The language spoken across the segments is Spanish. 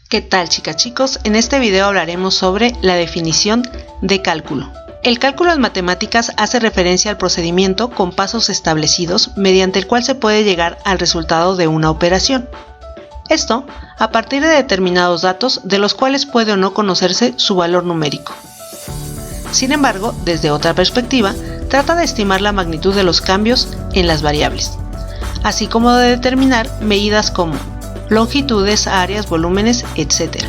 ¿Qué tal, chicas, chicos? En este video hablaremos sobre la definición de cálculo. El cálculo en matemáticas hace referencia al procedimiento con pasos establecidos mediante el cual se puede llegar al resultado de una operación. Esto a partir de determinados datos de los cuales puede o no conocerse su valor numérico. Sin embargo, desde otra perspectiva, trata de estimar la magnitud de los cambios en las variables, así como de determinar medidas como longitudes, áreas, volúmenes, etc.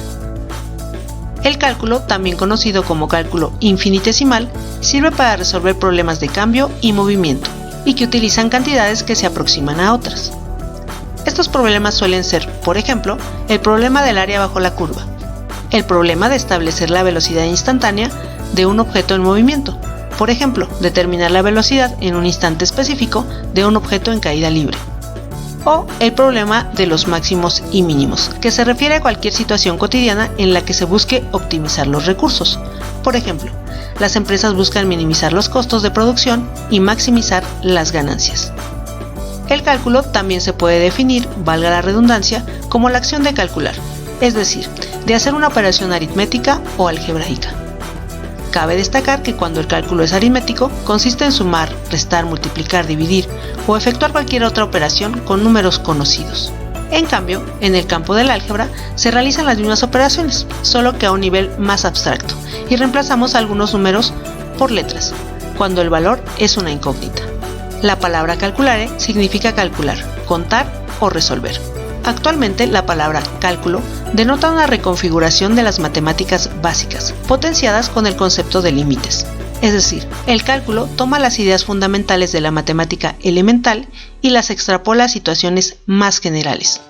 El cálculo, también conocido como cálculo infinitesimal, sirve para resolver problemas de cambio y movimiento, y que utilizan cantidades que se aproximan a otras. Estos problemas suelen ser, por ejemplo, el problema del área bajo la curva, el problema de establecer la velocidad instantánea de un objeto en movimiento, por ejemplo, determinar la velocidad en un instante específico de un objeto en caída libre, o el problema de los máximos y mínimos, que se refiere a cualquier situación cotidiana en la que se busque optimizar los recursos. Por ejemplo, las empresas buscan minimizar los costos de producción y maximizar las ganancias. El cálculo también se puede definir, valga la redundancia, como la acción de calcular, es decir, de hacer una operación aritmética o algebraica. Cabe destacar que cuando el cálculo es aritmético, consiste en sumar, restar, multiplicar, dividir o efectuar cualquier otra operación con números conocidos. En cambio, en el campo del álgebra se realizan las mismas operaciones, solo que a un nivel más abstracto, y reemplazamos algunos números por letras, cuando el valor es una incógnita. La palabra calculare significa calcular, contar o resolver. Actualmente, la palabra cálculo denota una reconfiguración de las matemáticas básicas, potenciadas con el concepto de límites. Es decir, el cálculo toma las ideas fundamentales de la matemática elemental y las extrapola a situaciones más generales.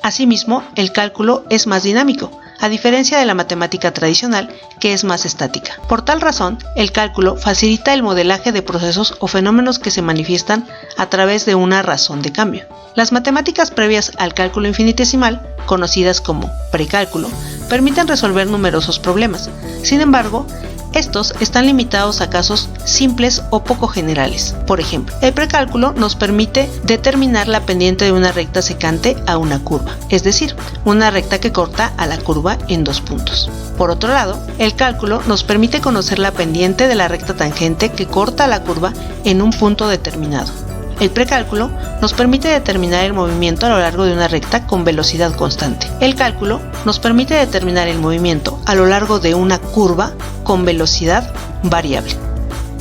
Asimismo, el cálculo es más dinámico, a diferencia de la matemática tradicional, que es más estática. Por tal razón, el cálculo facilita el modelaje de procesos o fenómenos que se manifiestan a través de una razón de cambio. Las matemáticas previas al cálculo infinitesimal, conocidas como precálculo, permiten resolver numerosos problemas. Sin embargo, estos están limitados a casos simples o poco generales. Por ejemplo, el precálculo nos permite determinar la pendiente de una recta secante a una curva, es decir, una recta que corta a la curva en dos puntos. Por otro lado, el cálculo nos permite conocer la pendiente de la recta tangente que corta la curva en un punto determinado. El precálculo nos permite determinar el movimiento a lo largo de una recta con velocidad constante. El cálculo nos permite determinar el movimiento a lo largo de una curva con velocidad variable.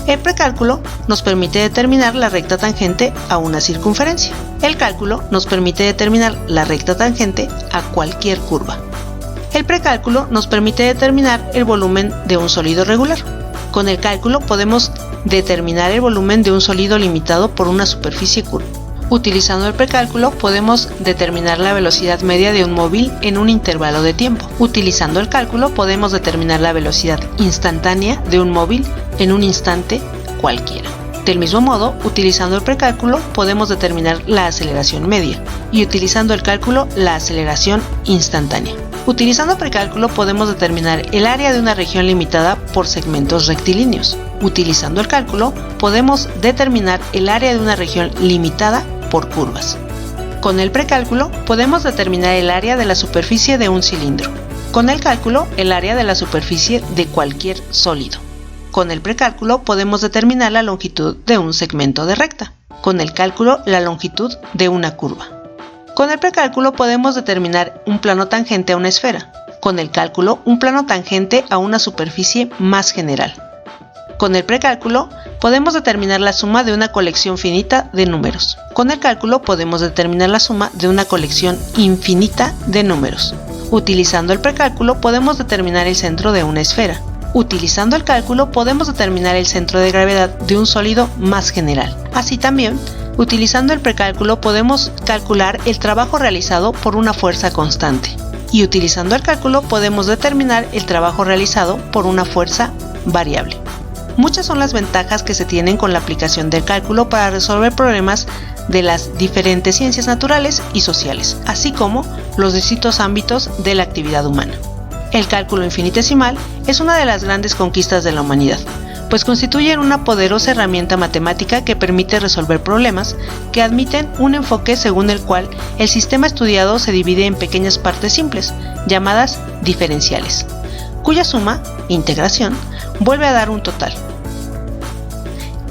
El precálculo nos permite determinar la recta tangente a una circunferencia. El cálculo nos permite determinar la recta tangente a cualquier curva. El precálculo nos permite determinar el volumen de un sólido regular. Con el cálculo podemos determinar el volumen de un sólido limitado por una superficie curva. Utilizando el precálculo podemos determinar la velocidad media de un móvil en un intervalo de tiempo. Utilizando el cálculo podemos determinar la velocidad instantánea de un móvil en un instante cualquiera. Del mismo modo, utilizando el precálculo podemos determinar la aceleración media y utilizando el cálculo la aceleración instantánea. Utilizando precálculo podemos determinar el área de una región limitada por segmentos rectilíneos. Utilizando el cálculo podemos determinar el área de una región limitada por curvas. Con el precálculo podemos determinar el área de la superficie de un cilindro. Con el cálculo, el área de la superficie de cualquier sólido. Con el precálculo podemos determinar la longitud de un segmento de recta. Con el cálculo, la longitud de una curva. Con el precálculo podemos determinar un plano tangente a una esfera. Con el cálculo, un plano tangente a una superficie más general. Con el precálculo podemos determinar la suma de una colección finita de números. Con el cálculo podemos determinar la suma de una colección infinita de números. Utilizando el precálculo podemos determinar el centro de una esfera. Utilizando el cálculo podemos determinar el centro de gravedad de un sólido más general. Así también, utilizando el precálculo podemos calcular el trabajo realizado por una fuerza constante. Y utilizando el cálculo podemos determinar el trabajo realizado por una fuerza variable. Muchas son las ventajas que se tienen con la aplicación del cálculo para resolver problemas de las diferentes ciencias naturales y sociales, así como los distintos ámbitos de la actividad humana. El cálculo infinitesimal es una de las grandes conquistas de la humanidad, pues constituyen una poderosa herramienta matemática que permite resolver problemas que admiten un enfoque según el cual el sistema estudiado se divide en pequeñas partes simples, llamadas diferenciales, cuya suma, integración, vuelve a dar un total.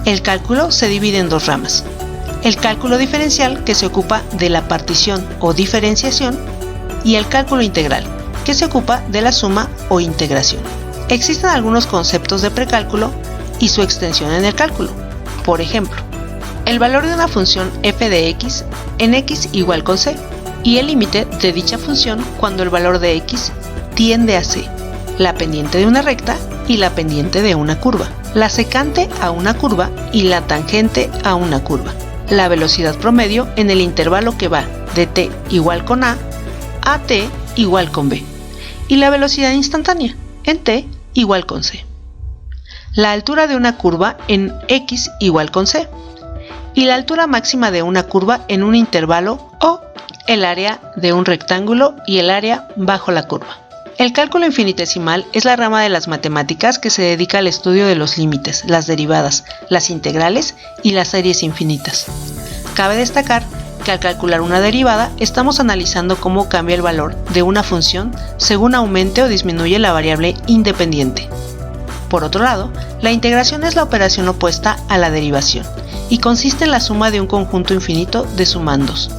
El cálculo se divide en dos ramas: el cálculo diferencial, que se ocupa de la partición o diferenciación, y el cálculo integral, que se ocupa de la suma o integración. Existen algunos conceptos de precálculo y su extensión en el cálculo. Por ejemplo, el valor de una función f de x en x igual con c, y el límite de dicha función cuando el valor de x tiende a c, la pendiente de una recta y la pendiente de una curva, la secante a una curva y la tangente a una curva, la velocidad promedio en el intervalo que va de t igual con a t igual con b, y la velocidad instantánea en t igual con c, la altura de una curva en x igual con c, y la altura máxima de una curva en un intervalo, o el área de un rectángulo y el área bajo la curva. El cálculo infinitesimal es la rama de las matemáticas que se dedica al estudio de los límites, las derivadas, las integrales y las series infinitas. Cabe destacar que al calcular una derivada estamos analizando cómo cambia el valor de una función según aumente o disminuye la variable independiente. Por otro lado, la integración es la operación opuesta a la derivación y consiste en la suma de un conjunto infinito de sumandos.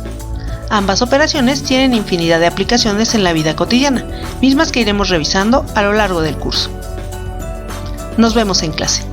Ambas operaciones tienen infinidad de aplicaciones en la vida cotidiana, mismas que iremos revisando a lo largo del curso. Nos vemos en clase.